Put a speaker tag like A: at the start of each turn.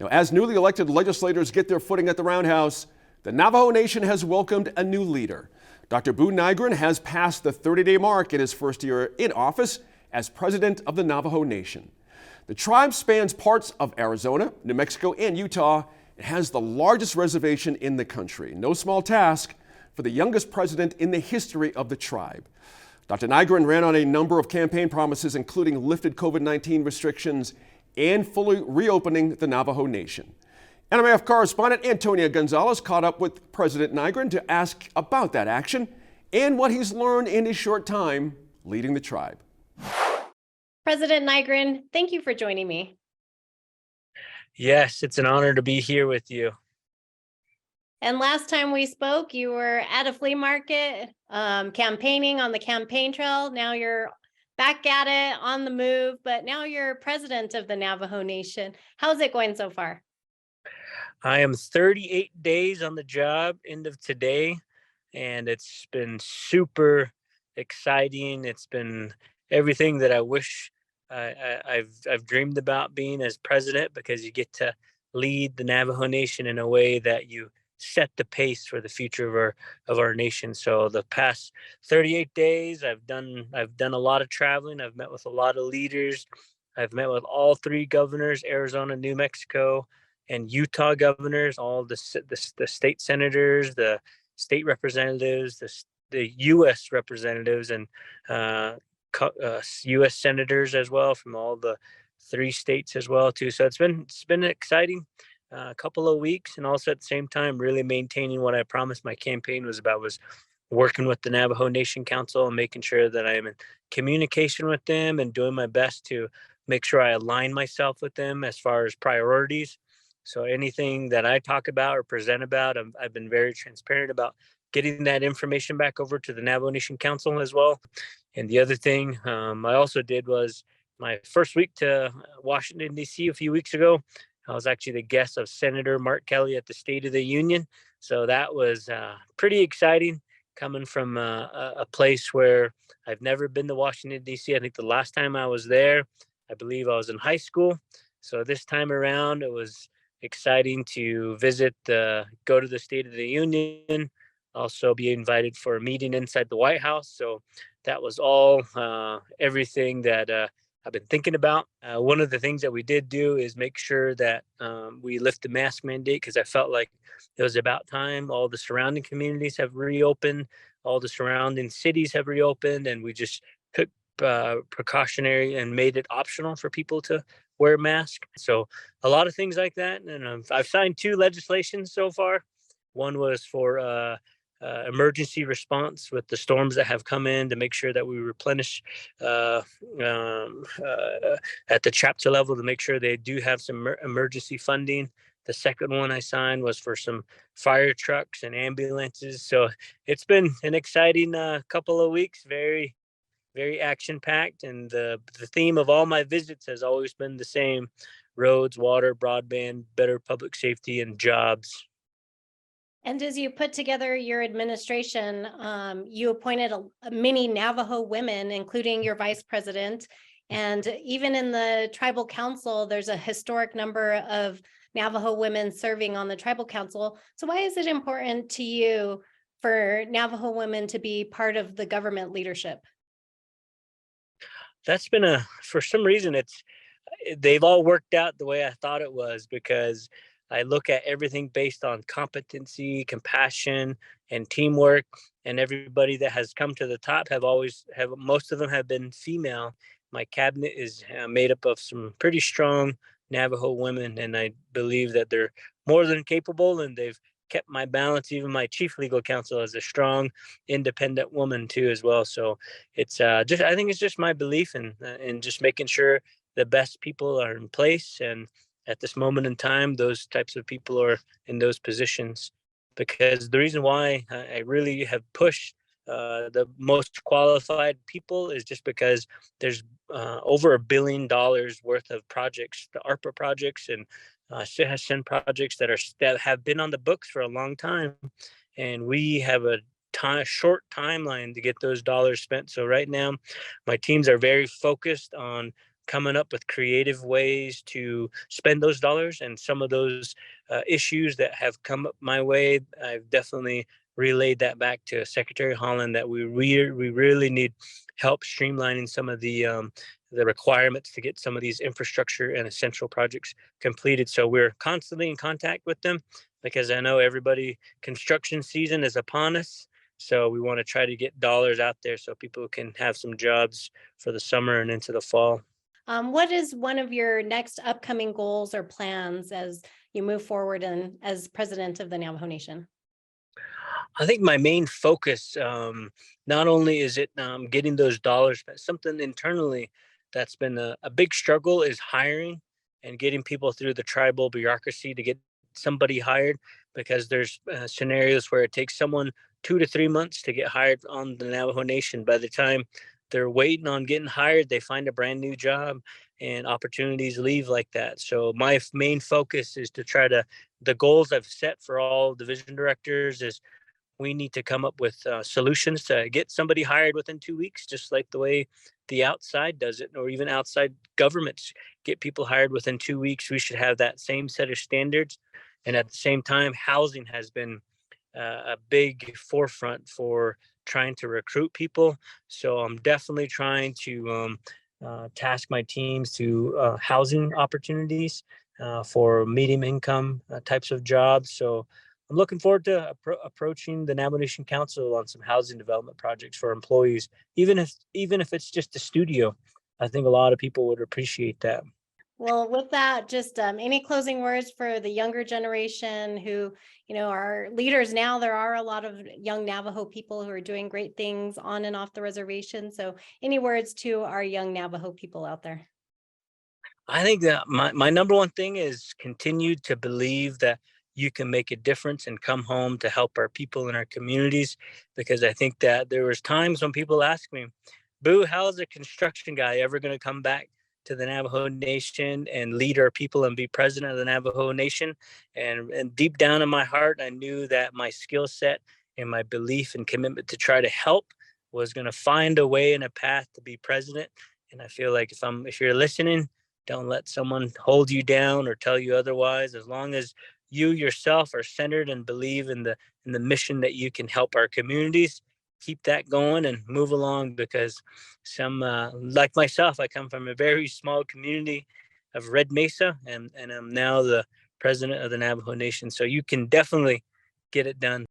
A: Now, as newly elected legislators get their footing at the Roundhouse, the Navajo Nation has welcomed a new leader. Dr. Bu Nygren has passed the 30-day mark in his first year in office as president of the Navajo Nation. The tribe spans parts of Arizona, New Mexico, and Utah. It has the largest reservation in the country. No small task for the youngest president in the history of the tribe. Dr. Nygren ran on a number of campaign promises, including lifted COVID-19 restrictions and fully reopening the Navajo Nation. NMAF correspondent Antonia Gonzalez caught up with President Nygren to ask about that action and what he's learned in his short time leading the tribe.
B: President Nygren, thank you for joining me.
C: Yes, it's an honor to be here with you.
B: And last time we spoke, you were at a flea market, campaigning on the campaign trail. Now you're back at it on the move, but now you're president of the Navajo Nation. How's it going so far?
C: I am 38 days on the job, end of today, and it's been super exciting. It's been everything that I wish I've dreamed about being as president, because you get to lead the Navajo Nation in a way that you set the pace for the future of our nation. So the past 38 days, I've done a lot of traveling. I've met with a lot of leaders. I've met with all three governors, Arizona, New Mexico, and Utah governors, all the state senators, the state representatives, the U.S. representatives, and U.S. senators as well from all the three states as well too. So it's been exciting. A couple of weeks, and also at the same time really maintaining what I promised my campaign was about, was working with the Navajo Nation Council and making sure that I am in communication with them and doing my best to make sure I align myself with them as far as priorities. So anything that I talk about or present about, I've been very transparent about getting that information back over to the Navajo Nation Council as well. And the other thing I also did was my first week to Washington, D.C. a few weeks ago. I was actually the guest of Senator Mark Kelly at the State of the Union. So that was pretty exciting, coming from a place where I've never been to Washington, D.C. I think the last time I was there, I believe I was in high school. So this time around, it was exciting to visit, go to the State of the Union, also be invited for a meeting inside the White House. So that was all everything that I've been thinking about. One of the things that we did do is make sure that we lift the mask mandate, because I felt like it was about time. All the surrounding communities have reopened, all the surrounding cities have reopened, and we just took precautionary and made it optional for people to wear masks. So a lot of things like that. And I've signed 2 legislations so far. One was for emergency response with the storms that have come in, to make sure that we replenish at the chapter level, to make sure they do have some emergency funding. The second one I signed was for some fire trucks and ambulances. So it's been an exciting couple of weeks, very, very action-packed. And the theme of all my visits has always been the same: roads, water, broadband, better public safety, and jobs.
B: And as you put together your administration, you appointed many Navajo women, including your vice president. And even in the tribal council, there's a historic number of Navajo women serving on the tribal council. So why is it important to you for Navajo women to be part of the government leadership?
C: That's been for some reason, they've all worked out the way I thought it was, because I look at everything based on competency, compassion, and teamwork. And everybody that has come to the top most of them have been female. My cabinet is made up of some pretty strong Navajo women, and I believe that they're more than capable, and they've kept my balance. Even my chief legal counsel is a strong, independent woman too, as well. So it's I think it's just my belief in just making sure the best people are in place, and at this moment in time, those types of people are in those positions. Because the reason why I really have pushed the most qualified people is just because there's over $1 billion worth of projects, the ARPA projects and CIHSN projects that have been on the books for a long time, and we have a short timeline to get those dollars spent. So right now, my teams are very focused on coming up with creative ways to spend those dollars. And some of those issues that have come up my way, I've definitely relayed that back to Secretary Holland that we really need help streamlining some of the requirements to get some of these infrastructure and essential projects completed. So we're constantly in contact with them because I know construction season is upon us. So we want to try to get dollars out there so people can have some jobs for the summer and into the fall.
B: What is one of your next upcoming goals or plans as you move forward and as president of the Navajo Nation?
C: I think my main focus, not only is it getting those dollars, but something internally that's been a big struggle is hiring and getting people through the tribal bureaucracy to get somebody hired, because there's scenarios where it takes someone 2 to 3 months to get hired on the Navajo Nation. By the time they're waiting on getting hired, they find a brand new job and opportunities leave like that. So my main focus is to try to, the goals I've set for all division directors is we need to come up with solutions to get somebody hired within 2 weeks, just like the way the outside does it, or even outside governments get people hired within 2 weeks. We should have that same set of standards. And at the same time, housing has been a big forefront for trying to recruit people. So I'm definitely trying to task my teams to housing opportunities for medium income types of jobs. So I'm looking forward to approaching the Navajo Nation Council on some housing development projects for employees, even if it's just a studio. I think a lot of people would appreciate that.
B: Well, with that, just any closing words for the younger generation who, are leaders now. There are a lot of young Navajo people who are doing great things on and off the reservation. So any words to our young Navajo people out there?
C: I think that my number one thing is continue to believe that you can make a difference and come home to help our people in our communities. Because I think that there was times when people ask me, Boo, how is a construction guy ever going to come back to the Navajo Nation and lead our people and be president of the Navajo Nation? And deep down in my heart, I knew that my skill set and my belief and commitment to try to help was going to find a way and a path to be president. And I feel like if you're listening, don't let someone hold you down or tell you otherwise. As long as you yourself are centered and believe in the mission that you can help our communities, keep that going and move along. Because some like myself, I come from a very small community of Red Mesa, and I'm now the president of the Navajo Nation. So you can definitely get it done.